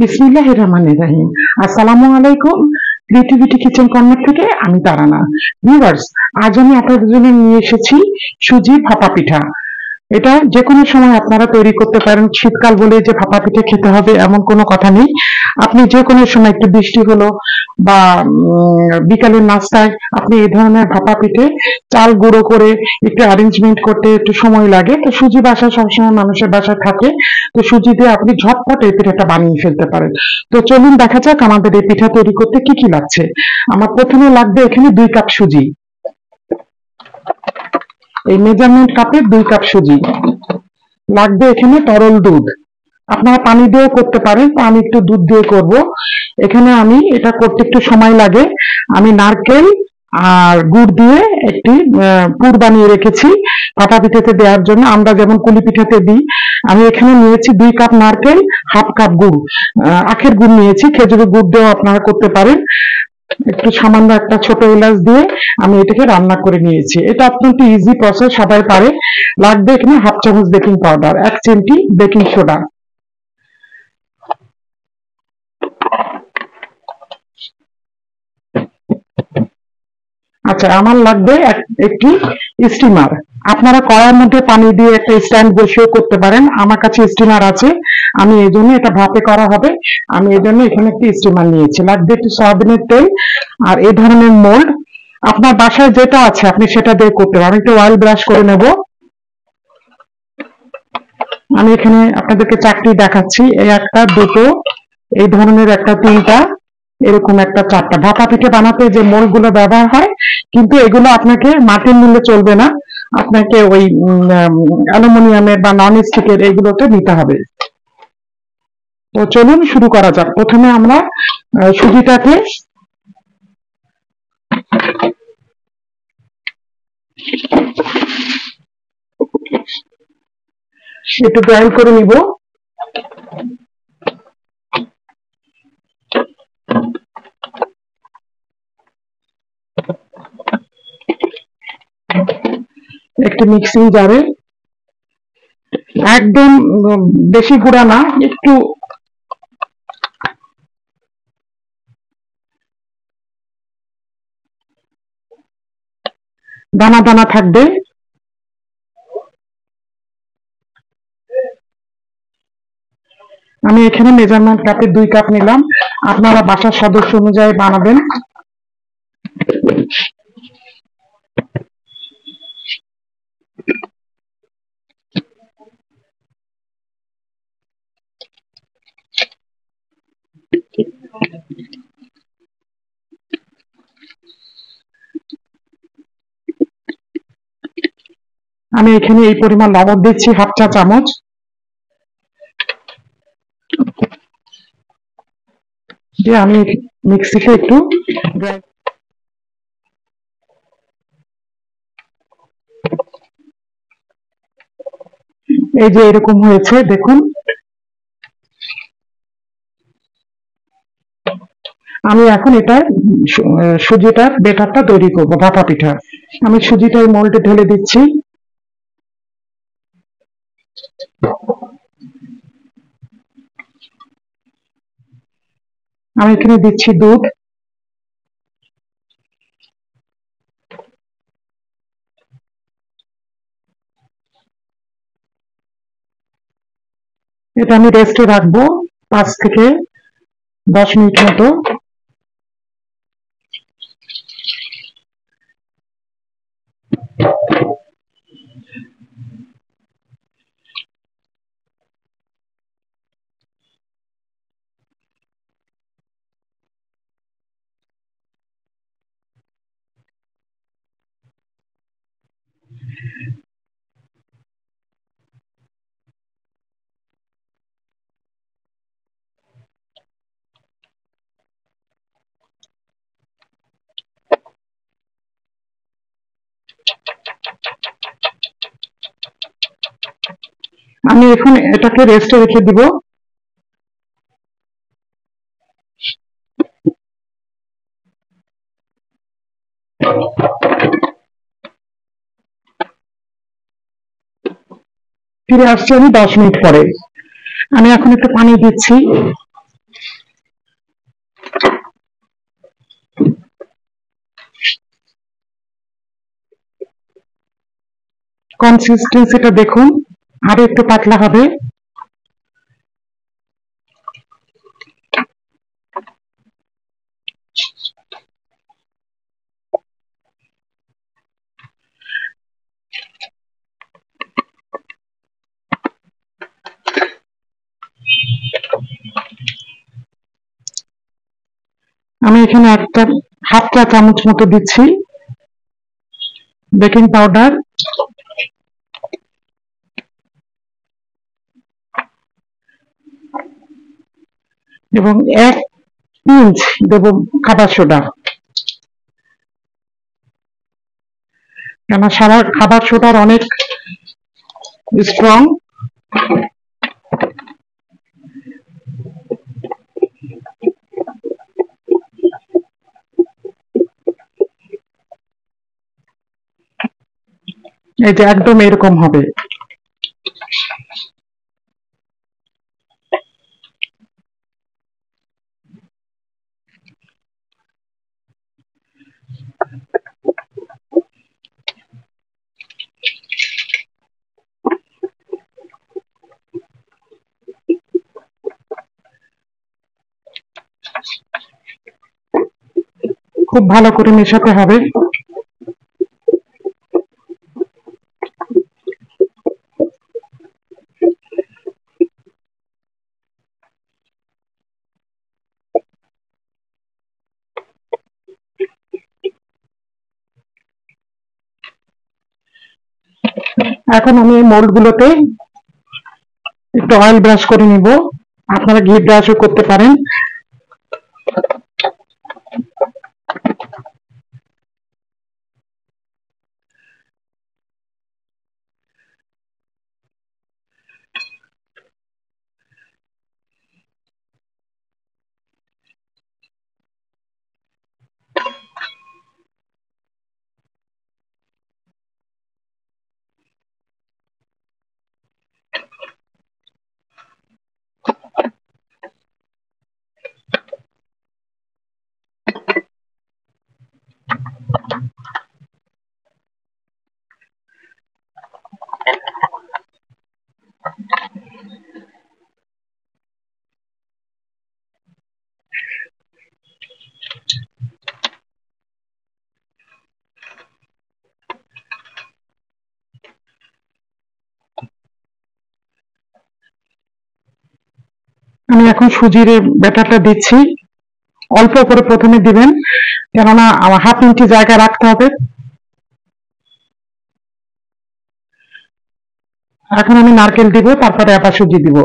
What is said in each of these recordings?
বিসমিল্লাহির রহমানির রহিম। আসসালামু আলাইকুম। ক্রিয়েটিভিটি কিচেন কর্নার থেকে আমি তারানা। ভিউয়ার্স, আজ আমি আপনাদের জন্য নিয়ে এসেছি সুজি ভাপা পিঠা। এটা যে কোনো সময় আপনারা তৈরি করতে পারেন। শীতকাল বলে যে ভাপা পিঠে খেতে হবে এমন কোনো কথা নেই। আপনি যে কোনো সময়, একটু বৃষ্টি হলো বা বিকালের নাস্তায় আপনি এই ধরনের ভাপা পিঠে, চাল গুঁড়ো করে একটু অ্যারেঞ্জমেন্ট করতে একটু সময় লাগে, তো সুজি বাসায় সবসময় মানুষের বাসায় থাকে, তো সুজি দিয়ে আপনি ঝটপট এই পিঠাটা বানিয়ে ফেলতে পারেন। তো চলুন দেখা যাক আমাদের এই পিঠা তৈরি করতে কি কি লাগছে। আমার প্রথমে লাগবে এখানে 2 কাপ সুজি। এই মেজারমেন্ট কাপে 2 কাপ সুজি লাগবে। এখানে তরল দুধ, আপনারা পানি দিয়েও করতে পারেন, আমি একটু দুধ দিয়ে করব। এখানে আমি এটা করতে একটু সময় লাগে। আমি নারকেল আর গুড় দিয়ে একটি পুর বানিয়ে রেখেছি ভাপা পিঠাতে দেওয়ার জন্য, আমরা যেমন কুলি পিঠাতে দিই। আমি এখানে নিয়েছি 2 কাপ নারকেল, হাফ কাপ গুড়, আখের গুড় নিয়েছি, খেজুরের গুড় দিয়েও আপনারা করতে পারেন। একটু সামান্য একটা ছোট এলাচ দিয়ে আমি এটাকে রান্না করে নিয়েছি। এটা অত্যন্ত ইজি প্রসেস, সবাই পারে। লাগবে এখানে হাফ চামচ বেকিং পাউডার, 1 চিমটি বেকিং সোডা। আচ্ছা, আমার লাগবে একটি স্টিমার। আপনারা কড়াইয়ের মধ্যে পানি দিয়ে একটা স্ট্যান্ড বসিয়ে করতে পারেন, আমার কাছে স্টিমার আছে, আমি এই জন্য, এটা ভাপে করা হবে, আমি এই জন্য এখানে একটি স্টিমার নিয়েছি। লাগবে একটু সয়াবিনের তেল আর এই ধরনের মোল্ড। আপনার বাসায় যেটা আছে আপনি সেটা দিয়ে করতে পারেন। একটু অয়েল ব্রাশ করে নেব। আমি এখানে আপনাদেরকে চারটি দেখাচ্ছি, এই একটা, দুটো, এই ধরনের একটা, তিনটা, এরকম একটা, চারটা। ভাপা পিঠে বানাতে যে মোল্ড গুলো ব্যবহার হয়, কিন্তু এগুলো আপনাকে মাটির নিলে চলবে না, আপনাকে ওই অ্যালুমিনিয়ামের বা নন স্টিকের এগুলোতে নিতে হবে। তো চলুন শুরু করা যাক। প্রথমে আমরা সুজিটাকে একটু গ্রাইন্ড করে নিব। একটি মিক্সিং জারে, একদম বেশি গুঁড়া না, একটু দানা দানা থাকবে। আমি এখানে মেজারমেন্ট কাপে 2 কাপ নিলাম, আপনারা বাসার সদস্য অনুযায়ী বানাবেন। আমি এখানে এই পরিমাণ লবণ দিচ্ছি, হাফ চা চামচ। দিয়ে আমি মিক্সিতে একটু এই যে এরকম হয়েছে দেখুন। আমি এখন এটা সুজিটার বেটারটা তৈরি করব ভাপা পিঠা। আমি সুজিটা এই মোল্ডে ঢেলে দিচ্ছি। আমি এখানে দিচ্ছি দুধ, এটা আমি রেস্টে রাখবো 5 থেকে 10 মিনিট মতো। আমি এখন এটাকে রেস্টে রেখে দিব। ফিরে আসছি আমি 10 মিনিট পরে। আমি এখন একটু পানি দিচ্ছি। কনসিস্টেন্সিটা দেখুন, আরো একটু পাতলা হবে। আমি এখানে একটা হাফ চা চামচ মতো দিচ্ছি বেকিং পাউডার, এবং 1 পিঞ্চ দেব খাবার সোডা। কেন খাবার সোডার অনেক স্ট্রং। এই যে একদম এরকম হবে। খুব ভালো করে মেশাতে হবে। এখন আমি এই মোল্ড গুলোতে একটু অয়েল ব্রাশ করে নিব, আপনারা ঘি ব্রাশও করতে পারেন। আমি এখন সুজির ব্যাটারটা দিচ্ছি, অল্প করে প্রথমে দিবেন, কেননা 1/2 ইঞ্চি জায়গা রাখতে হবে। এখন আমি নারকেল দিব, তারপরে আবার সুজি দিব।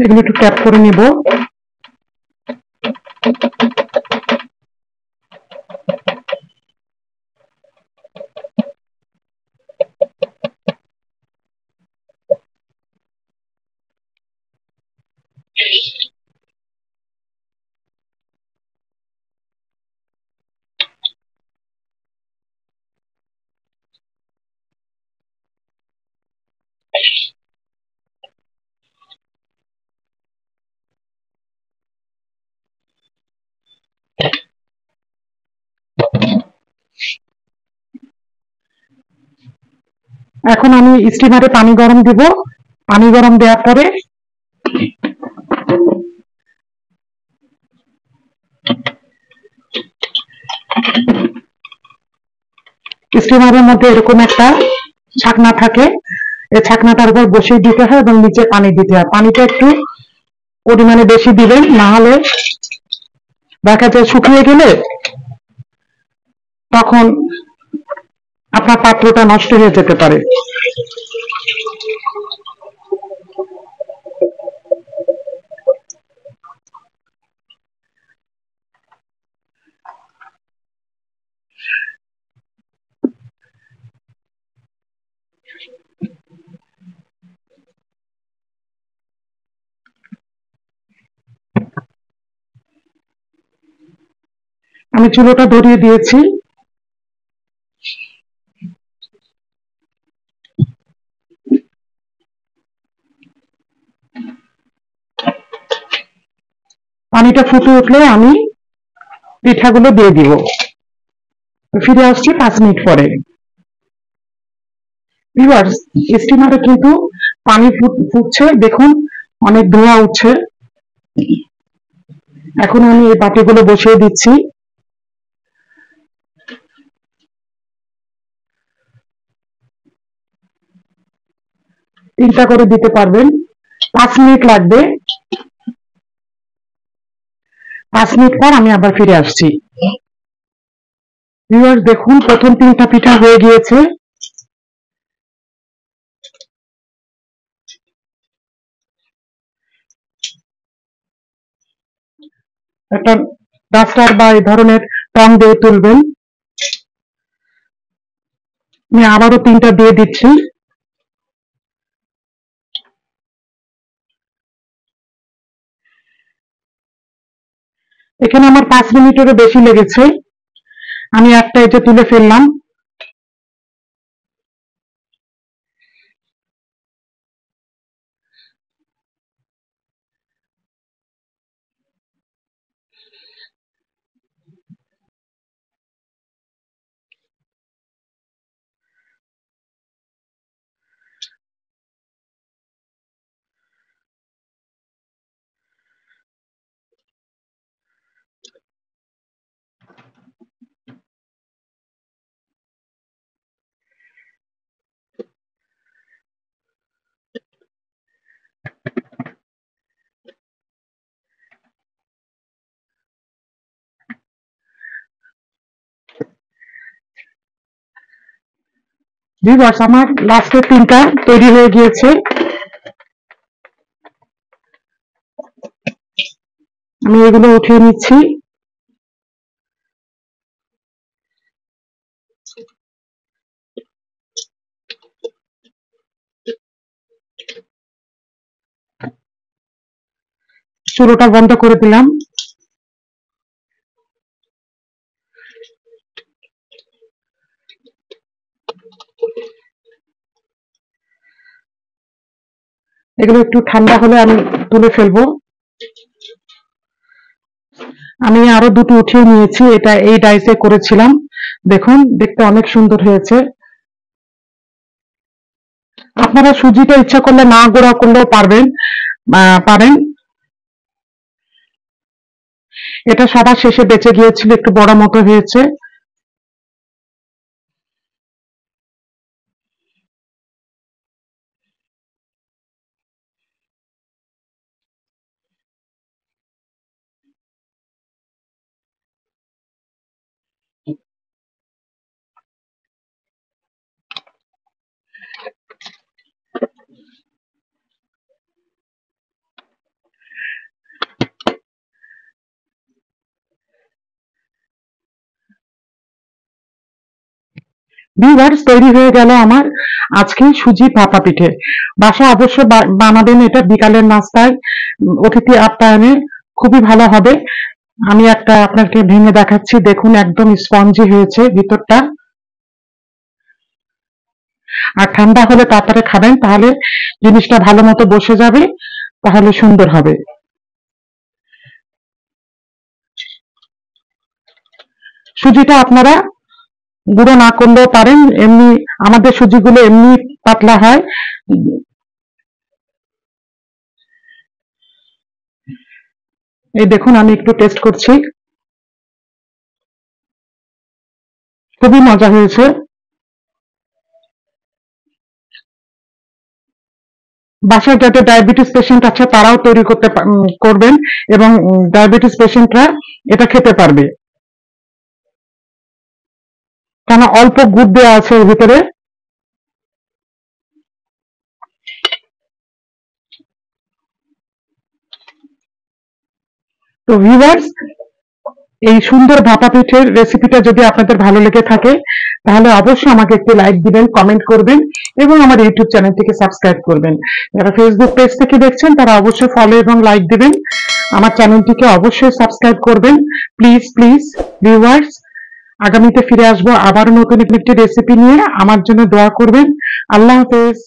এগুলো একটু ট্যাপ করে নিব। এখন আমি স্টিমারে পানি গরম দিব। পানি গরম দেওয়ার পরে স্টিমারের মধ্যে এরকম একটা ছাকনা থাকে, এই ছাকনাটার উপর বসিয়ে দিতে হয় এবং নিচে পানি দিতে হয়। পানিটা একটু পরিমাণে বেশি দিবেন, না হলে দেখা যায় শুকিয়ে গেলে তখন আপনার পাত্রটা নষ্ট হয়ে যেতে পারে। আমি চুলোটা ধরিয়ে দিয়েছি। পানিটা ফুটে উঠলে আমি পিঠাগুলো দিয়ে দিব। ফিরে আসছি 5 মিনিট পরে। ভিউয়ার্স, স্টিমারে কিন্তু পানি ফুটছে, দেখুন অনেক ধোঁয়া উঠছে। এখন আমি এই বাটিগুলো বসিয়ে দিচ্ছি। তিনটা করে দিতে পারবেন। 5 মিনিট লাগবে। 5 মিনিট পর আমি আবার ফিরে আসছি। ভিউয়ার্স, দেখুন প্রথম 3টা পিঠা হয়ে গিয়েছে। একটা ডাস্টার বা এই ধরনের টং দিয়ে তুলবেন। আমি আবারও 3টা দিয়ে দিচ্ছি। এখানে আমার 5 মিনিটেরও বেশি লেগেছে। আমি একটা এটা তুলে ফেললাম। ভিউয়ার্স, আমার লাস্টের 3টা তৈরি হয়ে গিয়েছে। আমি এগুলো উঠিয়ে নিচ্ছি। চুলোটা বন্ধ করে দিলাম। এগুলো একটু ঠান্ডা হলে আমি তুলে ফেলবো। আমি আরো 2টো উঠিয়ে নিয়েছি, এটা এই ডাইসে করেছিলাম। দেখুন দেখতে অনেক সুন্দর হয়েছে। আপনারা সুজিটা ইচ্ছা করলে না গুঁড়া করলেও পারেন। এটা সবার শেষে বেঁচে গিয়েছিল, একটু বড় মতো হয়েছে। ভিউয়ার্স, তৈরি হয়ে গেল আমার আজকে সুজি ভাপা পিঠে। বাসায় অবশ্য বানাবেন, এটা বিকালের নাস্তায় অতিথি আপ্যায়নে খুবই ভালো হবে। আমি একটা আপনাকে ভেঙে দেখাচ্ছি, দেখুন একদম স্পঞ্জি হয়েছে ভিতরটা। আর ঠান্ডা হলে তারপরে খাবেন, তাহলে জিনিসটা ভালো মতো বসে যাবে, তাহলে সুন্দর হবে। সুজিটা আপনারা গুঁড়ো না করলেও পারেন, এমনি আমাদের সুজিগুলো এমনি পাতলা হয়। এই দেখুন আমি একটু টেস্ট করছি, খুবই মজা হয়েছে। বাসায় যাদের ডায়াবেটিস পেশেন্ট আছে তারাও তৈরি করবেন, এবং ডায়াবেটিস পেশেন্টরা এটা খেতে পারবে, কেন অল্প গুড় দেওয়া আছে এর ভিতরে। তো ভিউয়ার্স, এই সুন্দর ভাপা পিঠের রেসিপিটা যদি আপনাদের ভালো লেগে থাকে তাহলে অবশ্যই আমাকে একটি লাইক দিবেন, কমেন্ট করবেন এবং আমার ইউটিউব চ্যানেলটিকে সাবস্ক্রাইব করবেন। যারা ফেসবুক পেজ থেকে দেখছেন তারা অবশ্যই ফলো এবং লাইক দিবেন, আমার চ্যানেলটিকে অবশ্যই সাবস্ক্রাইব করবেন। প্লিজ প্লিজ ভিউয়ার্স, আগামীতে ফিরে আসবো আবারও নতুন একটি রেসিপি নিয়ে। আমার জন্য দোয়া করবেন। আল্লাহ হাফেজ।